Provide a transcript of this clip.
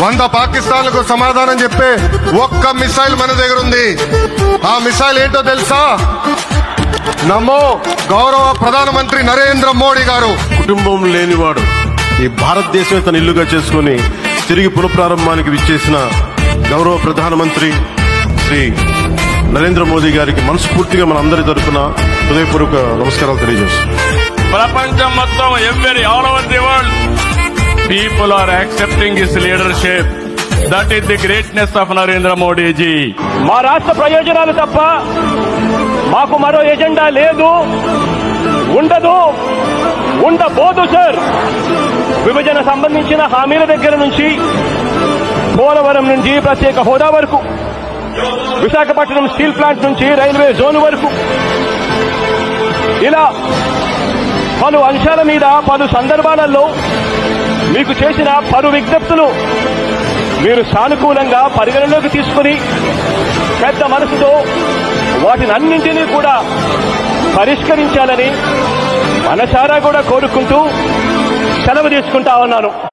100 పాకిస్తాన్లకు సమాధానం చెప్పే ఒక్క మిసైల్ మన దగ్గర ఉంది. ఆ మిసైల్ ఏంటో తెలుసా? నమో గౌరవ ప్రధానమంత్రి నరేంద్ర మోడీ గారు. కుటుంబం లేనివాడు ఈ భారతదేశమే తన ఇల్లుగా చేసుకుని తిరిగి పునఃప్రారంభానికి విచ్చేసిన గౌరవ ప్రధానమంత్రి శ్రీ నరేంద్ర మోదీ గారికి మనస్ఫూర్తిగా మన అందరి తరఫున హృదయపూర్వక నమస్కారాలు తెలియజేస్తున్నాం. ప్రపంచం మొత్తం all over the world people are accepting his leadership. That is the greatness of Narendra Modiji. మా రాష్ట్ర ప్రయోజనాలు తప్ప మాకు మరో ఎజెండా లేదు, ఉండదు, ఉండబోదు సార్. విభజన సంబంధించిన హామీల దగ్గర నుంచి పోలవరం నుంచి ప్రత్యేక హోదా వరకు, విశాఖపట్నం స్టీల్ ప్లాంట్ నుంచి రైల్వే జోన్ వరకు, ఇలా పలు అంశాల మీద పలు సందర్భాలలో మీకు చేసిన పలు విజ్ఞప్తులు మీరు సానుకూలంగా పరిగణలోకి తీసుకుని పెద్ద మనసుతో వాటినన్నింటినీ కూడా పరిష్కరించాలని మనసారా కూడా కోరుకుంటూ సెలవు తీసుకుంటా ఉన్నాను.